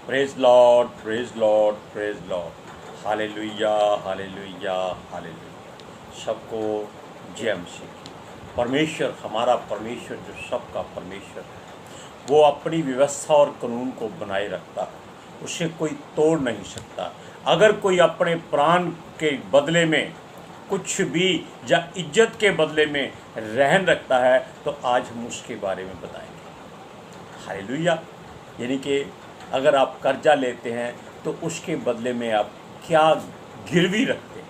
Praise Lord, praise Lord, praise Lord. Hallelujah, hallelujah, hallelujah. सबको जय मसीह की। परमेश्वर, हमारा परमेश्वर जो सबका परमेश्वर है, वो अपनी व्यवस्था और कानून को बनाए रखता है, उसे कोई तोड़ नहीं सकता। अगर कोई अपने प्राण के बदले में कुछ भी या इज्जत के बदले में रहन रखता है तो आज हम उसके बारे में बताएंगे। हालेलुया। यानी कि अगर आप कर्जा लेते हैं तो उसके बदले में आप क्या गिरवी रखते हैं।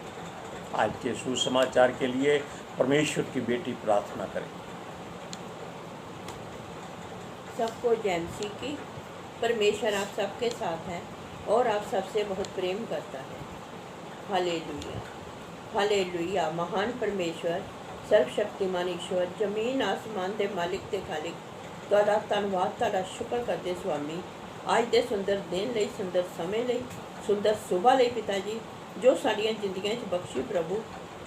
आज के सुसमाचार के लिए परमेश्वर की बेटी प्रार्थना करें। सबको जय मसीह की। परमेश्वर आप सबके साथ है और आप सबसे बहुत प्रेम करता है। Hallelujah, hallelujah. महान परमेश्वर, सर्वशक्तिमान ईश्वर, जमीन आसमान के मालिक ते खालिक, तुहाडा धन्नवाद, तुहाडा शुक्र करते स्वामी आज दे सुंदर दिन लई, सुंदर समय लई, सुंदर सुबह लई पिता जी, जो साड़ियाँ जिंदगियां च बख्शी प्रभु,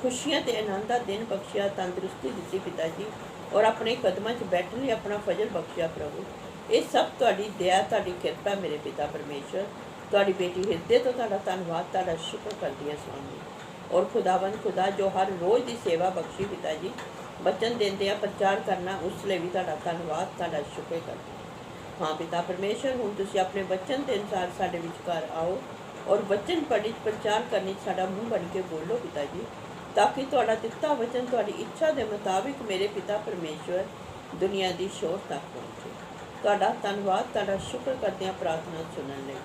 खुशियां ते आनंद दा दिन बख्शिया, तंदुरुस्ती दिती पिता जी, और अपने कदमां च बैठने लिए अपना फजल बख्शिया प्रभु। ये सब तुहाडी दया, तुहाडी किरपा मेरे पिता परमेश्वर। तुहाडी बेटी हृदय तो तुहाडा धन्नवाद, तुहाडा शुक्र करदी है स्वामी। और खुदावन खुदा जो हर रोज़ की सेवा बख्शी पिता जी, वचन देंदे प्रचार करना, उस लिए भी तुहाडा धन्नवाद, तुहाडा शुक्र करदी। हाँ पिता परमेश्वर, हुण तुसीं अपने वचन के अनुसार साडे विचकार आओ और वचन पढ़ी प्रचार करने साडा मूँह बन के बोलो पिता जी, ताकि तुहाडा दिता वचन तुहाडी इच्छा के मुताबिक मेरे पिता परमेश्वर दुनिया की शोर तक पहुँचे। तुहाडा धन्नवाद, तुहाडा शुक्र करते हैं प्रार्थना सुनने लई।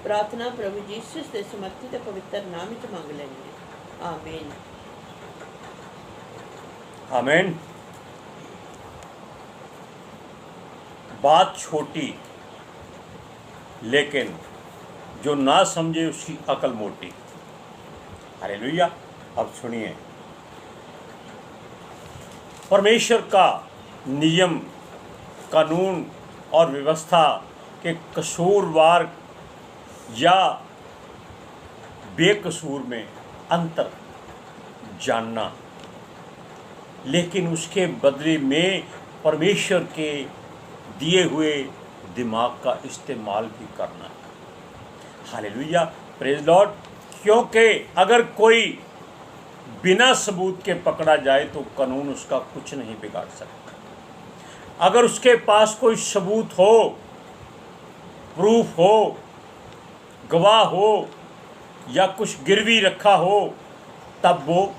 प्रार्थना प्रभु यीशु के समर्थी ते पवित्र नाम च मंग लैंदे, आमीन, आमीन। बात छोटी लेकिन जो ना समझे उसकी अकल मोटी। हालेलुया। अब सुनिए, परमेश्वर का नियम, कानून और व्यवस्था के कसूरवार या बेकसूर में अंतर जानना, लेकिन उसके बदले में परमेश्वर के दिए हुए दिमाग का इस्तेमाल भी करना। Hallelujah, praise Lord. क्योंकि अगर कोई बिना सबूत के पकड़ा जाए तो कानून उसका कुछ नहीं बिगाड़ सकता। अगर उसके पास कोई सबूत हो, प्रूफ हो, गवाह हो या कुछ गिरवी रखा हो, तब वो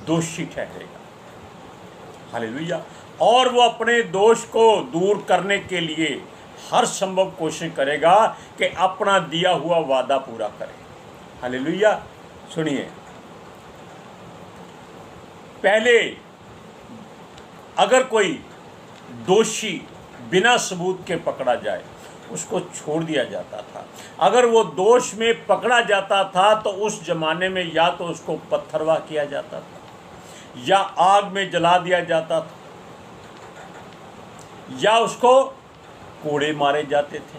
दोषी ठहरेगा। हालेलुया। और वो अपने दोष को दूर करने के लिए हर संभव कोशिश करेगा कि अपना दिया हुआ वादा पूरा करे। हालेलुया। सुनिए, पहले अगर कोई दोषी बिना सबूत के पकड़ा जाए उसको छोड़ दिया जाता था। अगर वो दोष में पकड़ा जाता था तो उस जमाने में या तो उसको पत्थरवाह किया जाता था या आग में जला दिया जाता था या उसको कोड़े मारे जाते थे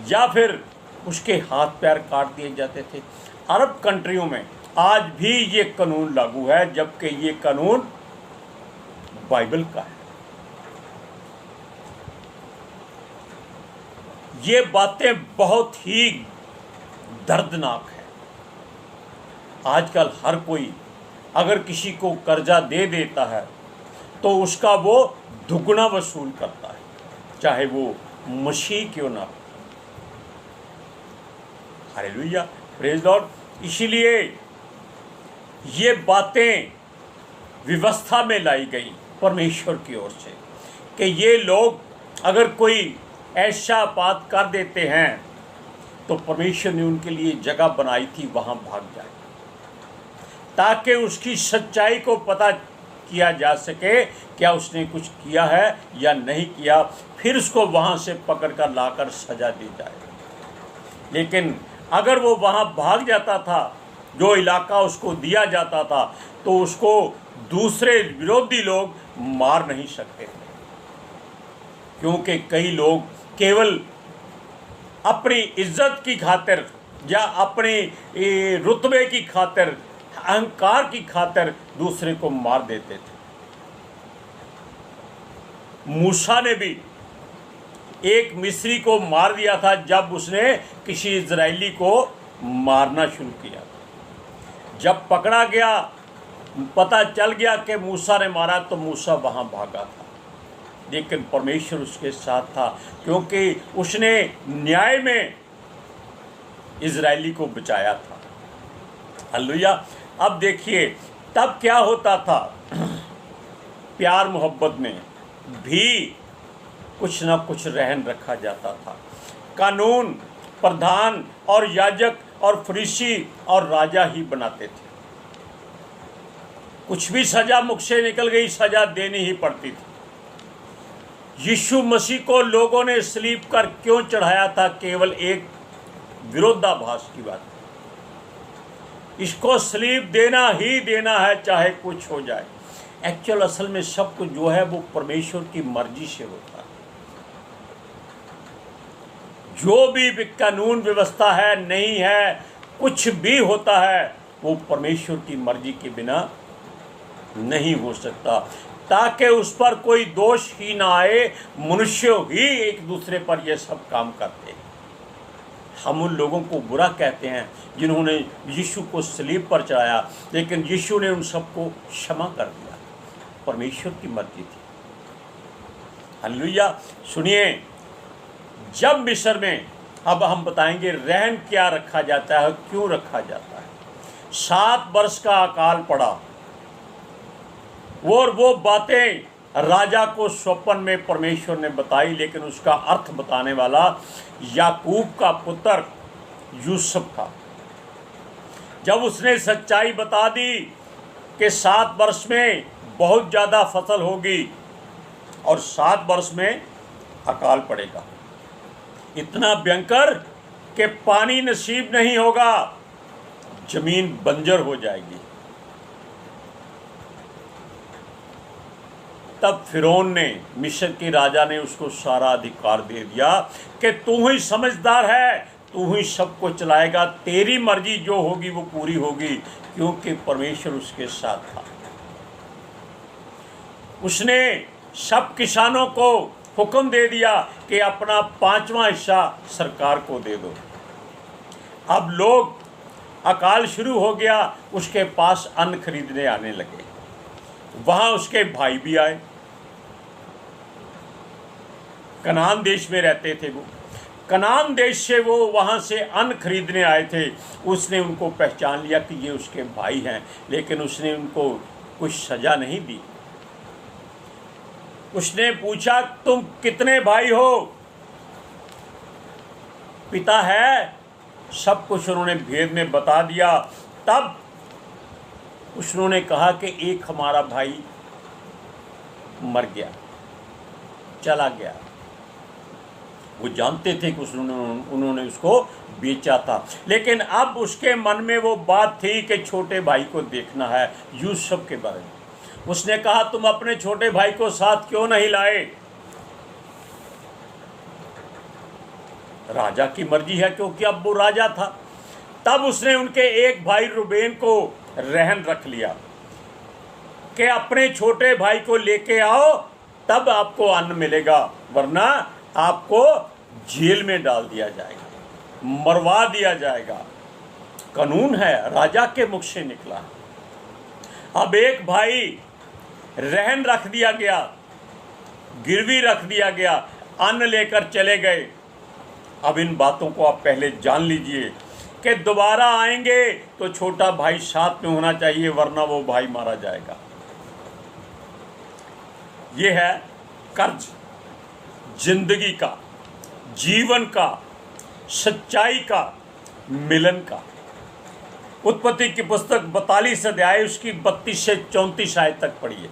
या फिर उसके हाथ पैर काट दिए जाते थे। अरब कंट्रियों में आज भी ये कानून लागू है, जबकि ये कानून बाइबल का है। ये बातें बहुत ही दर्दनाक है। आजकल हर कोई अगर किसी को कर्जा दे देता है तो उसका वो दुगना वसूल करता है, चाहे वो मसीह क्यों ना हो। Hallelujah, praise Lord. इसीलिए ये बातें व्यवस्था में लाई गई परमेश्वर की ओर से कि ये लोग अगर कोई ऐसा बात कर देते हैं तो परमेश्वर ने उनके लिए जगह बनाई थी, वहाँ भाग जाए ताकि उसकी सच्चाई को पता किया जा सके, क्या उसने कुछ किया है या नहीं किया, फिर उसको वहाँ से पकड़ कर लाकर सजा दी जाए। लेकिन अगर वो वहाँ भाग जाता था, जो इलाका उसको दिया जाता था, तो उसको दूसरे विरोधी लोग मार नहीं सकते थे, क्योंकि कई लोग केवल अपनी इज्जत की खातिर या अपने रुतबे की खातिर, अहंकार की खातिर दूसरे को मार देते थे। मूसा ने भी एक मिस्री को मार दिया था जब उसने किसी इजरायली को मारना शुरू किया। जब पकड़ा गया, पता चल गया कि मूसा ने मारा, तो मूसा वहाँ भागा था, लेकिन परमेश्वर उसके साथ था, क्योंकि उसने न्याय में इजरायली को बचाया था। हालेलुया। अब देखिए तब क्या होता था, प्यार मोहब्बत में भी कुछ ना कुछ रहन रखा जाता था। कानून प्रधान और याजक और फरीसी और राजा ही बनाते थे। कुछ भी सजा मुख से निकल गई, सजा देनी ही पड़ती थी। यीशु मसीह को लोगों ने सलीब कर क्यों चढ़ाया था? केवल एक विरोधाभास की बात। इसको सलीब देना ही देना है, चाहे कुछ हो जाए। एक्चुअल असल में सब कुछ जो है वो परमेश्वर की मर्जी से होता है। जो भी कानून व्यवस्था है, नहीं है, कुछ भी होता है, वो परमेश्वर की मर्जी के बिना नहीं हो सकता, ताकि उस पर कोई दोष ही ना आए। मनुष्य ही एक दूसरे पर यह सब काम करते हैं। हम उन लोगों को बुरा कहते हैं जिन्होंने यीशु को सलीब पर चढ़ाया, लेकिन यीशु ने उन सबको क्षमा कर दिया। परमेश्वर की मर्जी थी। हालेलुया। सुनिए, जब मिस्र में, अब हम बताएंगे रहन क्या रखा जाता है, क्यों रखा जाता है। 7 वर्ष का अकाल पड़ा और वो बातें राजा को स्वप्न में परमेश्वर ने बताई, लेकिन उसका अर्थ बताने वाला याकूब का पुत्र यूसुफ था। जब उसने सच्चाई बता दी कि 7 वर्ष में बहुत ज़्यादा फसल होगी और 7 वर्ष में अकाल पड़ेगा, इतना भयंकर कि पानी नसीब नहीं होगा, जमीन बंजर हो जाएगी, तब फिरौन ने, मिस्र के राजा ने उसको सारा अधिकार दे दिया कि तू ही समझदार है, तू ही सबको चलाएगा, तेरी मर्जी जो होगी वो पूरी होगी, क्योंकि परमेश्वर उसके साथ था। उसने सब किसानों को हुक्म दे दिया कि अपना 5वां हिस्सा सरकार को दे दो। अब लोग, अकाल शुरू हो गया, उसके पास अन्न खरीदने आने लगे। वहाँ उसके भाई भी आए, कनान देश में रहते थे वो, कनान देश से वो वहाँ से अन्न खरीदने आए थे। उसने उनको पहचान लिया कि ये उसके भाई हैं, लेकिन उसने उनको कुछ सज़ा नहीं दी। उसने पूछा, तुम कितने भाई हो? पिता है? सब कुछ उन्होंने भेद में बता दिया। तब उन्होंने कहा कि एक हमारा भाई मर गया, चला गया। वो जानते थे कि उन्होंने उसको बेचा था, लेकिन अब उसके मन में वो बात थी कि छोटे भाई को देखना है, यूसुफ के बारे में। उसने कहा, तुम अपने छोटे भाई को साथ क्यों नहीं लाए? राजा की मर्जी है, क्योंकि अब वो राजा था। तब उसने उनके एक भाई रुबेन को रहन रख लिया कि अपने छोटे भाई को लेके आओ, तब आपको अन्न मिलेगा, वरना आपको जेल में डाल दिया जाएगा, मरवा दिया जाएगा। कानून है, राजा के मुख से निकला। अब एक भाई रहन रख दिया गया, गिरवी रख दिया गया, अन्न लेकर चले गए। अब इन बातों को आप पहले जान लीजिए कि दोबारा आएंगे तो छोटा भाई साथ में होना चाहिए, वरना वो भाई मारा जाएगा। ये है कर्ज जिंदगी का, जीवन का, सच्चाई का, मिलन का। उत्पत्ति की पुस्तक 42 अध्याय उसकी 32 से 34 आयत तक पढ़िए।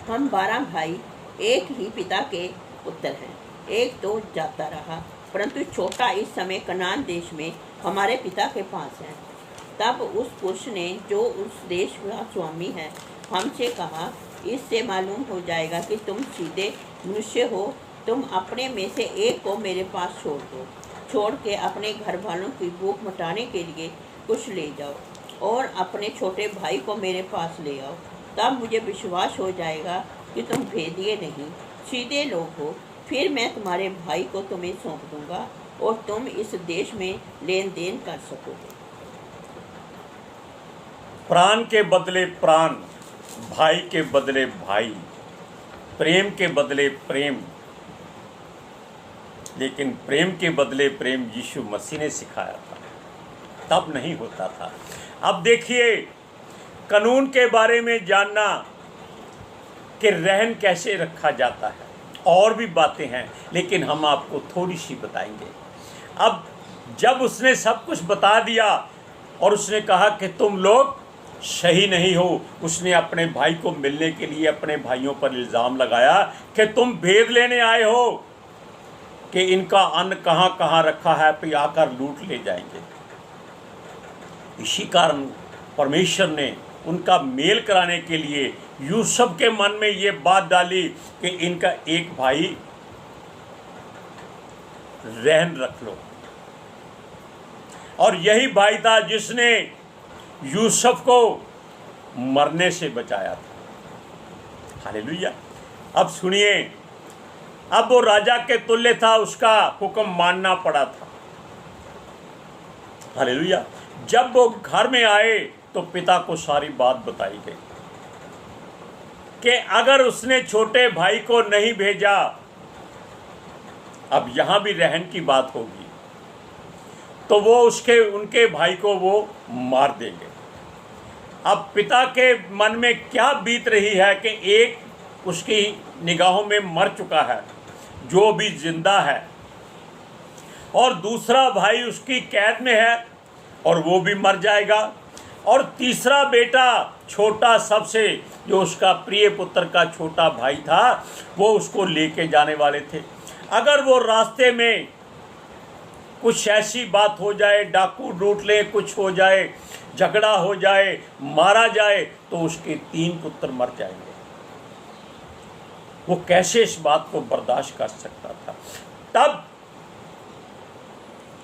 हम 12 भाई एक ही पिता के पुत्र हैं। एक तो जाता रहा, परंतु छोटा इस समय कनान देश में हमारे पिता के पास है। तब उस पुरुष ने, जो उस देश का स्वामी है, हमसे कहा, इससे मालूम हो जाएगा कि तुम सीधे मनुष्य हो। तुम अपने में से एक को मेरे पास छोड़ दो, छोड़ के अपने घर वालों की भूख मिटाने के लिए कुछ ले जाओ और अपने छोटे भाई को मेरे पास ले आओ। तब मुझे विश्वास हो जाएगा कि तुम भेदिए नहीं, सीधे लोग हो। फिर मैं तुम्हारे भाई को तुम्हें सौंप दूंगा और तुम इस देश में लेन देन कर सकोगे। प्राण के बदले प्राण, भाई के बदले भाई, प्रेम के बदले प्रेम। लेकिन प्रेम के बदले प्रेम यीशु मसीह ने सिखाया था, तब नहीं होता था। अब देखिए, कानून के बारे में जानना कि रहन कैसे रखा जाता है, और भी बातें हैं, लेकिन हम आपको थोड़ी सी बताएंगे। अब जब उसने सब कुछ बता दिया और उसने कहा कि तुम लोग सही नहीं हो, उसने अपने भाई को मिलने के लिए अपने भाइयों पर इल्ज़ाम लगाया कि तुम भेद लेने आए हो, कि इनका अन्न कहाँ कहाँ रखा है, फिर आकर लूट ले जाएंगे। इसी कारण परमेश्वर ने उनका मेल कराने के लिए यूसुफ के मन में ये बात डाली कि इनका एक भाई रहन रख लो। और यही भाई था जिसने यूसुफ को मरने से बचाया था। हालेलुया। अब सुनिए, अब वो राजा के तुल्य था, उसका हुक्म मानना पड़ा था। हालेलुया। जब वो घर में आए तो पिता को सारी बात बताई गई कि अगर उसने छोटे भाई को नहीं भेजा, अब यहां भी रहन की बात होगी, तो वो उनके भाई को वो मार देंगे। अब पिता के मन में क्या बीत रही है कि एक उसकी निगाहों में मर चुका है, जो भी जिंदा है, और दूसरा भाई उसकी कैद में है और वो भी मर जाएगा, और तीसरा बेटा छोटा सबसे, जो उसका प्रिय पुत्र का छोटा भाई था, वो उसको लेके जाने वाले थे। अगर वो रास्ते में कुछ ऐसी बात हो जाए, डाकू लूट ले, कुछ हो जाए, झगड़ा हो जाए, मारा जाए, तो उसके 3 पुत्र मर जाएंगे। वो कैसे इस बात को बर्दाश्त कर सकता था? तब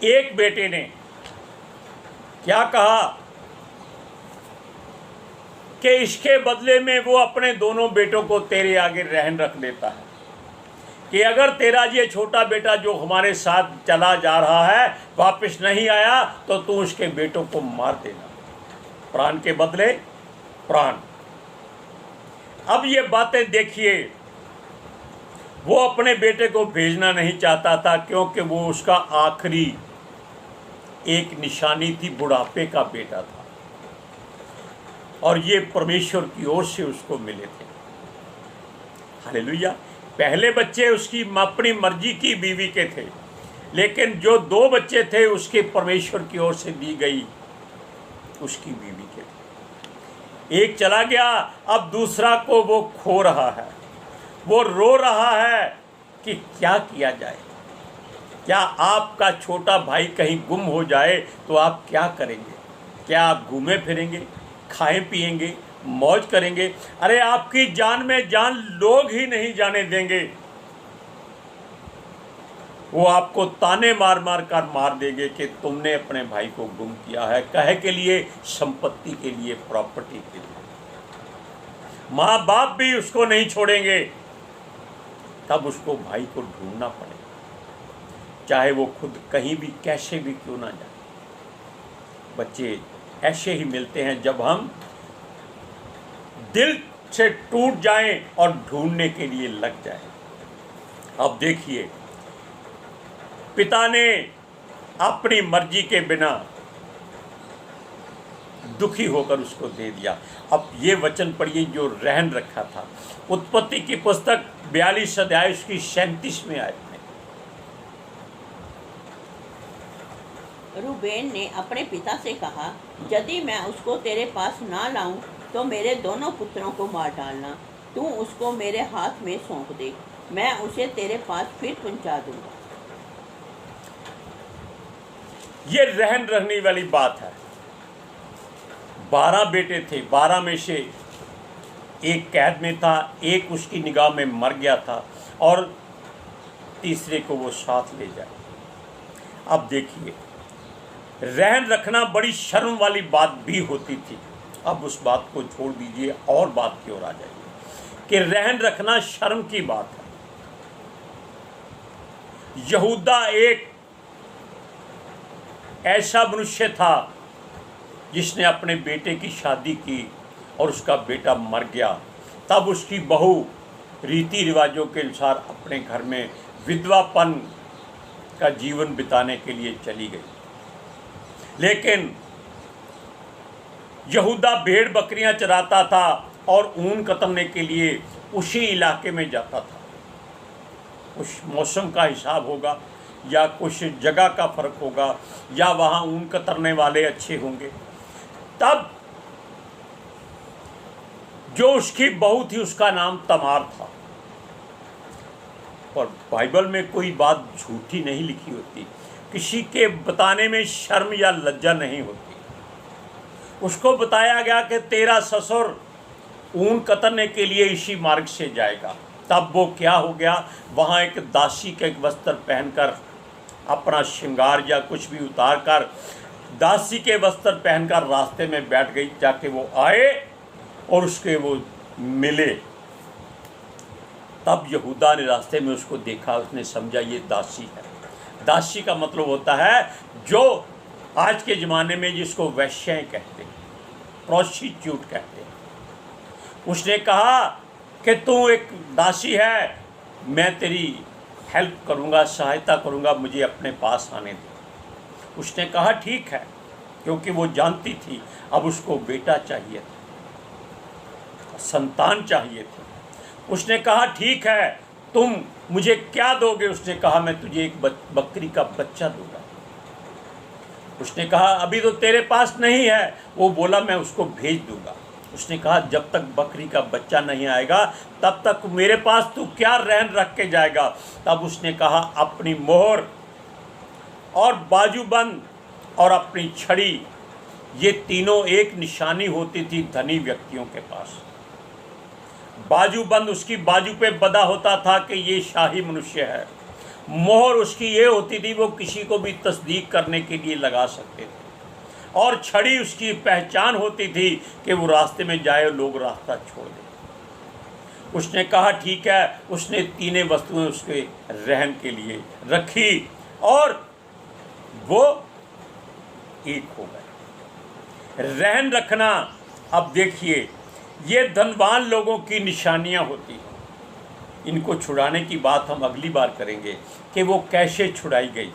एक बेटे ने क्या कहा कि इसके बदले में वो अपने दोनों बेटों को तेरे आगे रहन रख देता है, कि अगर तेरा ये छोटा बेटा जो हमारे साथ चला जा रहा है वापस नहीं आया, तो तू उसके बेटों को मार देना। प्राण के बदले प्राण। अब ये बातें देखिए, वो अपने बेटे को भेजना नहीं चाहता था, क्योंकि वो उसका आखिरी एक निशानी थी, बुढ़ापे का बेटा था, और ये परमेश्वर की ओर से उसको मिले थे। हालेलुया। पहले बच्चे उसकी अपनी मर्जी की बीवी के थे, लेकिन जो 2 बच्चे थे उसके परमेश्वर की ओर से दी गई उसकी बीवी के थे। एक चला गया, अब दूसरा को वो खो रहा है, वो रो रहा है कि क्या किया जाए। क्या आपका छोटा भाई कहीं गुम हो जाए तो आप क्या करेंगे? क्या आप घूमे फिरेंगे, खाएं पिएंगे, मौज करेंगे? अरे आपकी जान में जान लोग ही नहीं जाने देंगे, वो आपको ताने मार मार कर मार देंगे कि तुमने अपने भाई को गुम किया है। कहे के लिए, संपत्ति के लिए, प्रॉपर्टी के लिए। माँ बाप भी उसको नहीं छोड़ेंगे, तब उसको भाई को ढूंढना पड़ेगा, चाहे वो खुद कहीं भी कैसे भी क्यों ना जाए। बच्चे ऐसे ही मिलते हैं जब हम दिल से टूट जाएं और ढूंढने के लिए लग जाएं। अब देखिए, पिता ने अपनी मर्जी के बिना दुखी होकर उसको दे दिया। अब ये वचन पढ़िए जो रहन रखा था। उत्पत्ति की पुस्तक 42 अध्याय उसकी 37 आयत में। रूबेन ने अपने पिता से कहा, यदि मैं उसको तेरे पास ना लाऊं तो मेरे दोनों पुत्रों को मार डालना। तू उसको मेरे हाथ में सौंप दे, मैं उसे तेरे पास फिर पहुंचा दूंगा। ये रहन रहने वाली बात है। 12 बेटे थे, 12 में से एक कैद में था, एक उसकी निगाह में मर गया था, और तीसरे को वो साथ ले जाए। अब देखिए, रहन रखना बड़ी शर्म वाली बात भी होती थी। अब उस बात को छोड़ दीजिए और बात की ओर आ जाइए कि रहन रखना शर्म की बात है। यहूदा एक ऐसा मनुष्य था जिसने अपने बेटे की शादी की और उसका बेटा मर गया। तब उसकी बहू रीति रिवाजों के अनुसार अपने घर में विधवापन का जीवन बिताने के लिए चली गई। लेकिन यहूदा भेड़ बकरियां चराता था और ऊन कतरने के लिए उसी इलाके में जाता था। कुछ मौसम का हिसाब होगा या कुछ जगह का फर्क होगा या वहाँ ऊन कतरने वाले अच्छे होंगे। तब जो उसकी बहू थी उसका नाम तमार था। और बाइबल में कोई बात झूठी नहीं लिखी होती, किसी के बताने में शर्म या लज्जा नहीं होती। उसको बताया गया कि तेरा ससुर ऊन कतरने के लिए इसी मार्ग से जाएगा। तब वो क्या हो गया, वहाँ एक दासी के एक वस्त्र पहनकर अपना श्रृंगार या कुछ भी उतार कर दासी के वस्त्र पहनकर रास्ते में बैठ गई, जाके वो आए और उसके वो मिले। तब यहूदा ने रास्ते में उसको देखा, उसने समझा ये दासी है। दासी का मतलब होता है जो आज के ज़माने में जिसको वैश्याएं कहते हैं, प्रोस्टिट्यूट कहते हैं। उसने कहा कि तू एक दासी है, मैं तेरी हेल्प करूँगा, सहायता करूँगा, मुझे अपने पास आने दे। उसने कहा ठीक है, क्योंकि वो जानती थी अब उसको बेटा चाहिए था, संतान चाहिए थी। उसने कहा ठीक है, तुम मुझे क्या दोगे? उसने कहा मैं तुझे एक बकरी का बच्चा दूंगा। उसने कहा अभी तो तेरे पास नहीं है। वो बोला मैं उसको भेज दूंगा। उसने कहा जब तक बकरी का बच्चा नहीं आएगा तब तक मेरे पास तू क्या रहन रख के जाएगा? तब उसने कहा अपनी मोहर और बाजूबंद और अपनी छड़ी, ये तीनों एक निशानी होती थी धनी व्यक्तियों के पास। बाजूबंद उसकी बाजू पे बंधा होता था कि ये शाही मनुष्य है। मोहर उसकी ये होती थी वो किसी को भी तस्दीक करने के लिए लगा सकते थे। और छड़ी उसकी पहचान होती थी कि वो रास्ते में जाए लोग रास्ता छोड़ दें। उसने कहा ठीक है। उसने तीनों वस्तुएं उसके रहन के लिए रखी और वो एक हो गए। रहन रखना, अब देखिए ये धनवान लोगों की निशानियां होती हैं। इनको छुड़ाने की बात हम अगली बार करेंगे कि वो कैसे छुड़ाई गई।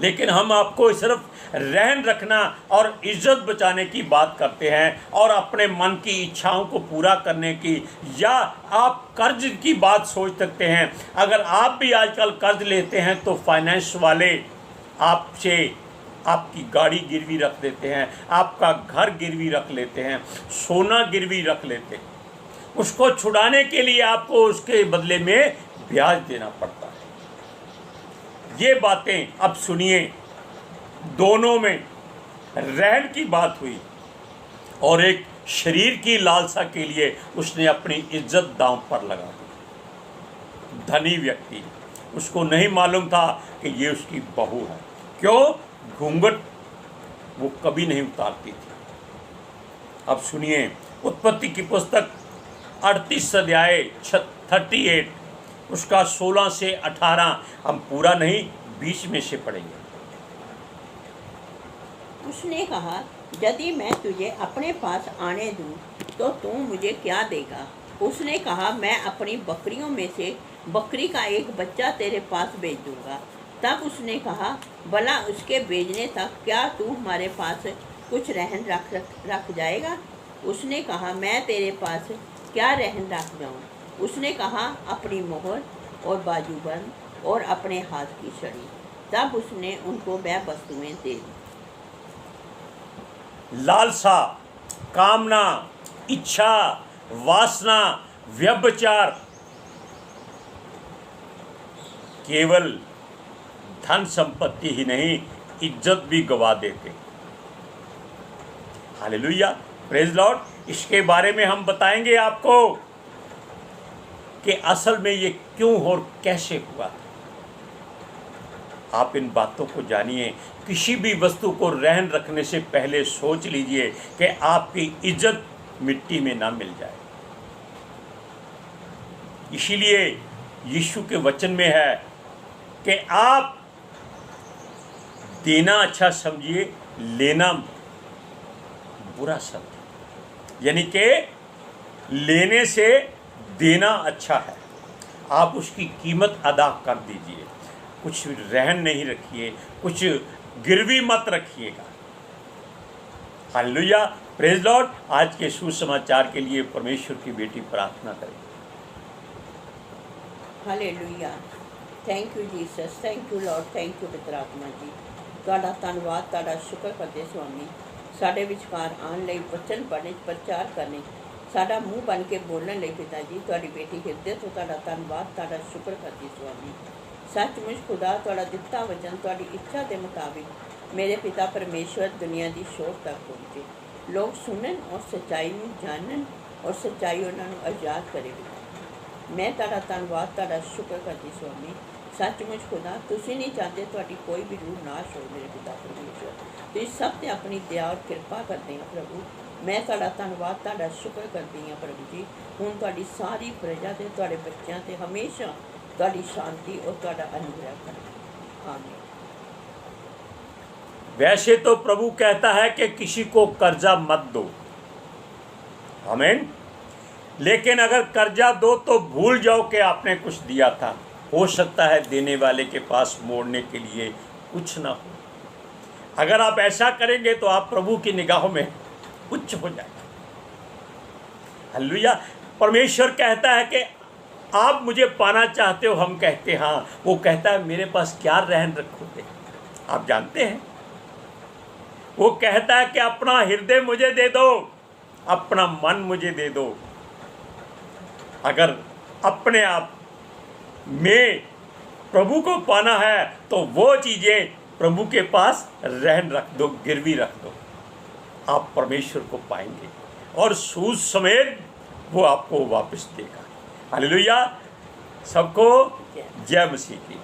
लेकिन हम आपको सिर्फ रहन रखना और इज्जत बचाने की बात करते हैं और अपने मन की इच्छाओं को पूरा करने की, या आप कर्ज की बात सोच सकते हैं। अगर आप भी आजकल कर्ज लेते हैं तो फाइनेंस वाले आपसे आपकी गाड़ी गिरवी रख देते हैं, आपका घर गिरवी रख लेते हैं, सोना गिरवी रख लेते हैं। उसको छुड़ाने के लिए आपको उसके बदले में ब्याज देना पड़ता है। ये बातें अब सुनिए, दोनों में रहन की बात हुई और एक शरीर की लालसा के लिए उसने अपनी इज्जत दांव पर लगा दी। धनी व्यक्ति, उसको नहीं मालूम था कि ये उसकी बहू है। क्यों? घूंघट वो कभी नहीं उतारती थी। अब सुनिए, उत्पत्ति की पुस्तक 38 अध्याय 38 उसका 16 से 18 हम पूरा नहीं 20 में से पढ़ेंगे। उसने कहा यदि मैं तुझे अपने पास आने दूं तो तू मुझे क्या देगा? उसने कहा मैं अपनी बकरियों में से बकरी का एक बच्चा तेरे पास भेज दूंगा। तब उसने कहा भला उसके भेजने तक क्या तू हमारे पास कुछ रहन रख जाएगा? उसने कहा मैं तेरे पास क्या रहन रख जाऊं? उसने कहा अपनी मोहर और बाजूबंद और अपने हाथ की छड़ी। तब उसने उनको वह वस्तुएं दे दी। लालसा, कामना, इच्छा, वासना, व्यभिचार केवल धन संपत्ति ही नहीं, इज्जत भी गवा देते। Hallelujah, praise Lord. इसके बारे में हम बताएंगे आपको कि असल में ये क्यों और कैसे हुआ। आप इन बातों को जानिए। किसी भी वस्तु को रहन रखने से पहले सोच लीजिए कि आपकी इज्जत मिट्टी में ना मिल जाए। इसीलिए यीशु के वचन में है कि आप देना अच्छा समझिए, लेना बुरा समझिए। यानी कि लेने से देना अच्छा है। आप उसकी कीमत अदा कर दीजिए, कुछ रहन नहीं रखिए, कुछ गिरवी मत रखिएगा। Hallelujah, praise Lord. आज के सुसमाचार के लिए परमेश्वर की बेटी प्रार्थना करें। Hallelujah, thank you Jesus, thank you Lord, thank you पवित्र आत्मा जी। ਤੁਹਾਡਾ ਧੰਨਵਾਦ, ਤੁਹਾਡਾ ਸ਼ੁਕਰ ਕਰਦੇ ਸਵਾਮੀ, ਸਾਡੇ ਵਿਚਕਾਰ ਆਉਣ ਲਈ, ਵਚਨ ਪੜ੍ਹਨੇ, ਪ੍ਰਚਾਰ ਕਰਨੇ, ਸਾਡਾ ਮੂੰਹ ਬਣ ਕੇ ਬੋਲਣ ਲਈ ਪਿਤਾ ਜੀ, ਤੁਹਾਡੀ ਬੇਟੀ ਹਿਰਦੇ ਤੋਂ ਤੁਹਾਡਾ ਧੰਨਵਾਦ, ਤੁਹਾਡਾ ਸ਼ੁਕਰ ਕਰਦੀ ਸਵਾਮੀ। ਸੱਚਮੁੱਚ ਖੁਦਾ ਤੁਹਾਡਾ ਦਿੱਤਾ ਵਚਨ ਤੁਹਾਡੀ ਇੱਛਾ ਦੇ ਮੁਤਾबिक ਮੇਰੇ ਪਿਤਾ परमेश्वर दुनिया की शोर तक पहुँचे, लोग सुनन और सच्चाई में जानन और सच्चाई उन्होंने आज़ाद करे। मैं ਤੁਹਾਡਾ ਧੰਨਵਾਦ, ਤੁਹਾਡਾ ਸ਼ੁਕਰ ਕਰਦੀ ਸਵਾਮੀ। सचमुच खुदा तुसी नहीं चाहते ਤੁਹਾਡੀ कोई भी रूह नाश हो मेरे पिता परमेश्वर, तुसी सब ते अपनी दया और कृपा करते हैं प्रभु। मैं ਤੁਹਾਡਾ ਧੰਨਵਾਦ, ਤੁਹਾਡਾ ਸ਼ੁਕਰ करती हाँ प्रभु जी। ਹੁਣ ਤੁਹਾਡੀ सारी प्रजा ते ਤੁਹਾਡੇ ਬੱਚਿਆਂ ਤੇ हमेशा ਤੁਹਾਡੀ शांति और ਤੁਹਾਡਾ अनुग्रह करे। आमीन। वैसे तो प्रभु कहता है कि किसी को कर्जा मत दो, आमीन। लेकिन अगर कर्जा दो तो भूल जाओ कि आपने कुछ दिया था। हो सकता है देने वाले के पास मोड़ने के लिए कुछ ना हो। अगर आप ऐसा करेंगे तो आप प्रभु की निगाहों में उच्च हो जाएंगे। हालेलुया। परमेश्वर कहता है कि आप मुझे पाना चाहते हो, हम कहते हाँ। वो कहता है मेरे पास क्या रहन रखोगे। आप जानते हैं, वो कहता है कि अपना हृदय मुझे दे दो, अपना मन मुझे दे दो। अगर अपने आप में प्रभु को पाना है तो वो चीज़ें प्रभु के पास रहन रख दो, गिरवी रख दो, आप परमेश्वर को पाएंगे और सूद समेत वो आपको वापस देगा। हालेलुया। सबको जय मसीह की।